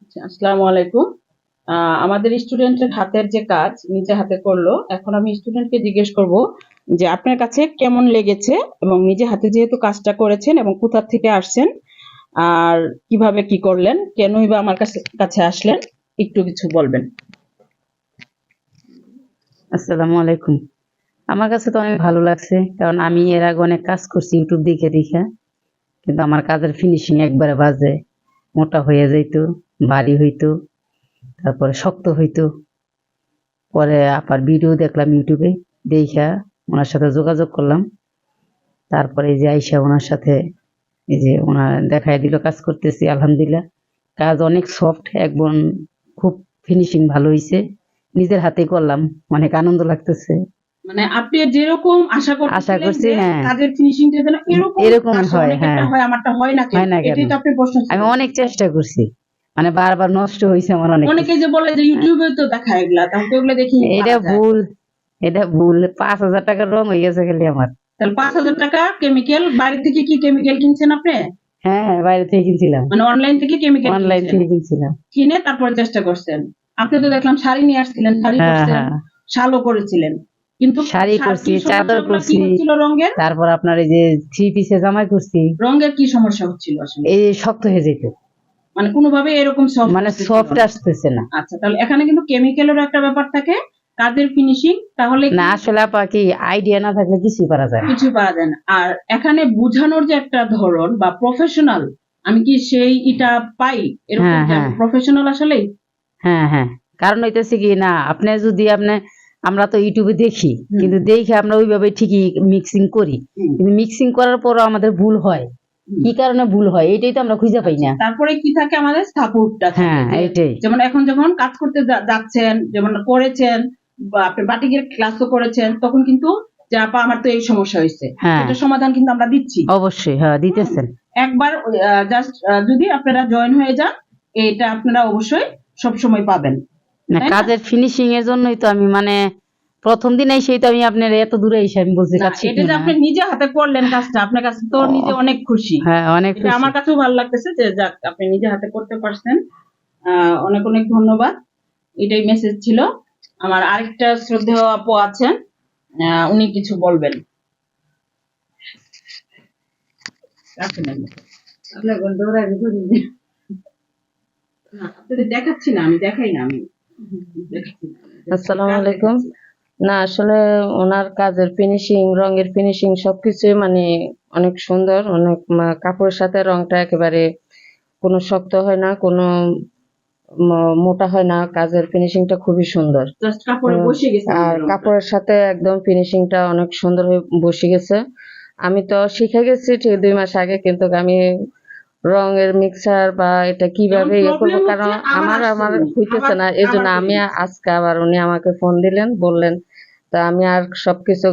আচ্ছা, আসসালামু আলাইকুম। আমাদের স্টুডেন্টের হাতের যে কাজ নিজে হাতে করলো, এখন আমি স্টুডেন্টকে জিজ্ঞেস করব যে আপনার কাছে কেমন লেগেছে এবং নিজে হাতে যেহেতু কাজটা করেছেন এবং কোথা থেকে আসছেন আর কিভাবে কি করলেন, কেনই বা আমার কাছে কাছে আসলেন, একটু কিছু বলবেন। আসসালামু আলাইকুম। আমার কাছে তো অনেক ভালো লাগছে, কারণ আমি এর আগে অনেক কাজ করছি ইউটিউব দেখে দেখে, কিন্তু আমার কাজের ফিনিশিং একবারে বাজে। মোটা হয়ে যাইতো, ভারী হইতো, তারপরে শক্ত হইতো। পরে আবার ভিডিও দেখলাম ইউটিউবে, দেখা ওনার সাথে যোগাযোগ করলাম। তারপরে এই যে আইসা ওনার সাথে এই যে ওনার দেখাই দিল কাজ করতেছি, আলহামদুলিল্লাহ কাজ অনেক সফট, একদম খুব ফিনিশিং ভালো হয়েছে। নিজের হাতে করলাম, অনেক আনন্দ লাগতেছে। মানে আপনি যেরকম আশা আশা করতেছিলেন করছি, যে হ্যাঁ, কাজের ফিনিশিংটা যেন এরকম এরকম আসে, হয়, হ্যাঁ, অনেকেরটা হয়, আমারটা হয় না কেন, হয় না কেন? এটাই তো আপনার প্রশ্ন ছিল। আমি অনেক চেষ্টা করছি, মানে বারবার নষ্ট হয়েছে আমার অনেক অনেকে কিছু। যে বলে যে ইউটিউবে তো দেখা এগুলা, তাহলে তো এগুলো দেখি এটা পারা যায়। ভুল, এটা ভুল। 5,000 টাকার রং হয়ে গেছে খালি আমার। তাহলে 5,000 টাকা কেমিক্যাল, বাইরে থেকে কি কেমিক্যাল কিনছেন আপনি? হ্যাঁ, হ্যাঁ, বাইরে থেকে কিনছিলাম, মানে অনলাইন থেকে কেমিক্যাল অনলাইন কিনছেন, থেকে কিনছিলাম। কিনে তারপরে চেষ্টা করছেন। আপনি তো দেখলাম শাড়ি নিয়ে আসছিলেন, শাড়ি হ্যাঁ, করছেন, হ্যাঁ, শালও করেছিলেন, কিন্তু শাড়ি করছি, কি চাদর সমস্যাগুলো কি করছি, হচ্ছিল রঙের? তারপর আপনার এই যে 3 পিসে জামাই করছি। রঙের কি সমস্যা হচ্ছিল আসলে? এই শক্ত হয়ে যেত, মানে কোনোভাবে এরকম সফট মানে আসতেছিল সফট না। আসতেছে না। আচ্ছা, তাহলে এখানে কিন্তু কেমিক্যালেরও একটা ব্যাপার থাকে, কাজের ফিনিশিং, তাহলে না, আসলে আপা কি, আইডিয়া না থাকলে কিছুই পারা যায় না। কিছু পারা যায় না। আর এখানে বুঝানোর যে একটা ধরন বা প্রফেশনাল, আমি কি সেই এটা পাই এরকম হ্যাঁ, যে হ্যাঁ, আমি প্রফেশনাল আসলেই? হ্যাঁ, হ্যাঁ, কারণ হইতেছে কি, না আপনি যদি আপনি, আমরা তো ইউটিউবে দেখি, হুম। কিন্তু দেখে আমরা ওইভাবে ঠিকই মিক্সিং করি, হুম। কিন্তু মিক্সিং করার পরও আমাদের ভুল হয়। কি কারণে ভুল হয় এটাই তো আমরা খুঁজে পাই না। তারপরে কি থাকে, আমাদের সাপোর্টটা থাকে, হ্যাঁ, যে এইটাই। যেমন এখন যখন কাজ করতে যাচ্ছেন, যেমন করেছেন বা আপনি বাটিকের ক্লাসও করেছেন, তখন কিন্তু যে আপা আমার তো এই সমস্যা হয়েছে, হ্যাঁ, সেটা সমাধান কিন্তু আমরা দিচ্ছি। অবশ্যই, হ্যাঁ, দিতেছেন। একবার জাস্ট যদি আপনারা জয়েন হয়ে যান, এটা আপনারা অবশ্যই সব সময় পাবেন, না, তাই না? কাজের ফিনিশিং এর জন্যই তো আমি, মানে প্রথম দিন এসেই তো আমি আপনার এত দূরে এসে আমি বলছি না, কাজ এটা শিখবো যে না। আপনি নিজে হাতে করলেন কাজটা, আপনার কাছে তো নিজে অনেক খুশি। হ্যাঁ, অনেক এটা খুশি। আমার কাছেও ভালো লাগতেছে যে যাক, আপনি নিজে হাতে করতে পারছেন। অনেক অনেক ধন্যবাদ। এটাই মেসেজ ছিল। আমার আরেকটা শ্রদ্ধেয় আপু আছেন, উনি কিছু বলবেন। আপনাদের দেখাচ্ছি না, আমি দেখাই না, আমি দেখাচ্ছি না। আসসালামু আলাইকুম। না, আসলে ওনার কাজের ফিনিশিং, রঙের ফিনিশিং সবকিছুই মানে অনেক সুন্দর। অনেক কাপড়ের সাথে রংটা একেবারে কোনো শক্ত হয় না, কোনো মোটা হয় না। কাজের ফিনিশিংটা খুবই সুন্দর। জাস্ট কাপড়ে বসে গেছে আর আমাদের রংটা। কাপড়ের সাথে একদম ফিনিশিংটা অনেক সুন্দর হয়ে বসে গেছে। আমি তো শিখে গেছি ঠিক 2 মাস আগে, কিন্তু আমি রঙের মিক্সার বা এটা কিভাবে ইয়ে করবো, কারণ আমার হইতেছে না। এই জন্য আমি আজকে আবার উনি আমাকে ফোন দিলেন, বললেন, তা আমি আর সবকিছু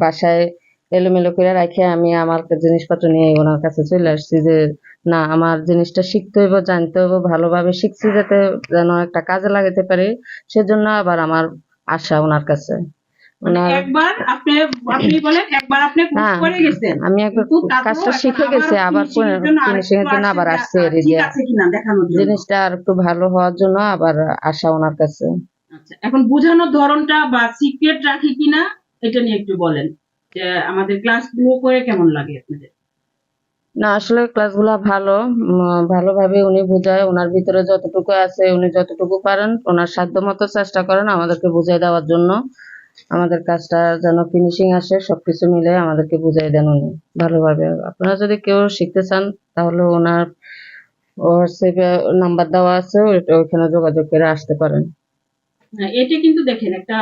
বাসায় এলোমেলো করে রাখে আমি আমার জিনিসপত্র নিয়ে ওনার কাছে চলে আসছি, যে না, আমার জিনিসটা শিখতে হইব, জানতে হইব, ভালোভাবে শিখছি যাতে যেন একটা কাজে লাগাতে পারি। সেজন্য আবার আমার আশা ওনার কাছে। মানে ওনার একবার আপনি আপনি বলেন একবার আপনি কোর্স হ্যাঁ, করে গেছেন, আমি একবার কিন্তু তারপরেও কাজটা এখন শিখে গেছি, আবার ফিনিশিং এর জন্য ফিনিশিং আরেকটু এর জন্য আসছে আবার যে আসছে এর ঠিক যে আছে কিনা দেখানোর জন্য। জিনিসটা আর একটু ভালো হওয়ার জন্য আবার আশা ওনার কাছে। আচ্ছা, এখন বোঝানোর ধরনটা বা সিক্রেট রাখি কিনা এটা নিয়ে একটু বলেন, যে আমাদের ক্লাসগুলো করে কেমন লাগে আপনাদের? না, আসলে ক্লাসগুলা ভালো, ভালোভাবে উনি বোঝায়। ওনার ভিতরে যতটুকু আছে, উনি যতটুকু পারেন ওনার সাধ্যমতো চেষ্টা করেন আমাদেরকে বুঝিয়ে দেওয়ার জন্য। আমাদের কাজটা যেন ফিনিশিং আসে, সবকিছু মিলে আমাদেরকে বুঝিয়ে দেন উনি ভালোভাবে। আপনারা যদি কেউ শিখতে চান, তাহলে ওনার হোয়াটসঅ্যাপে নাম্বার দেওয়া আছে, ওইখানে যোগাযোগ করে আসতে পারেন। এটা কিন্তু দেখেন একটা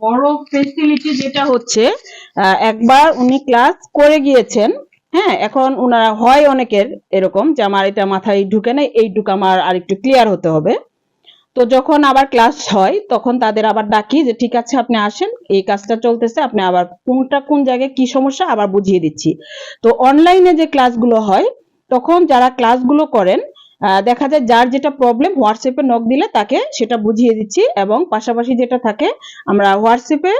বড় ফেসিলিটি যেটা হচ্ছে, একবার উনি ক্লাস করে গিয়েছেন। হ্যাঁ, এখন উনারা হয় অনেকের এরকম যে আমার এটা মাথায় ঢুকে নাই, এইটুকু আমার আরেকটু ক্লিয়ার হতে হবে। তো যখন আবার ক্লাস হয় তখন তাদের আবার ডাকি যে ঠিক আছে আপনি আসেন, এই কাজটা চলতেছে, আপনি আবার কোনটা কোন জায়গায় কি সমস্যা আবার বুঝিয়ে দিচ্ছি। তো অনলাইনে যে ক্লাসগুলো হয়, তখন যারা ক্লাসগুলো করেন, দেখা যায় যার যেটা প্রবলেম হোয়াটসঅ্যাপে নক দিলে তাকে সেটা বুঝিয়ে দিচ্ছি, এবং পাশাপাশি যেটা থাকে আমরা হোয়াটসঅ্যাপে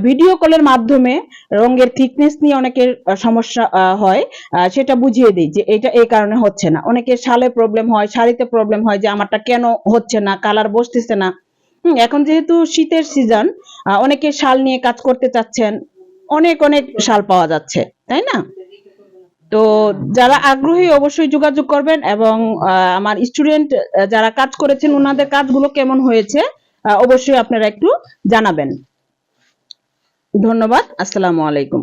ভিডিও কলের মাধ্যমে রঙের থিকনেস নিয়ে অনেকের সমস্যা হয়, সেটা বুঝিয়ে দিই যে এটা এই কারণে হচ্ছে না। অনেকের শালে প্রবলেম হয়, শাড়িতে প্রবলেম হয় যে আমারটা কেন হচ্ছে না, কালার বসতেছে না। এখন যেহেতু শীতের সিজন, অনেকে শাল নিয়ে কাজ করতে চাচ্ছেন, অনেক অনেক শাল পাওয়া যাচ্ছে, তাই না? তো যারা আগ্রহী অবশ্যই যোগাযোগ করবেন, এবং আমার স্টুডেন্ট যারা কাজ করেছেন ওনাদের কাজগুলো কেমন হয়েছে অবশ্যই আপনারা একটু জানাবেন। ধন্যবাদ। আসসালামু আলাইকুম।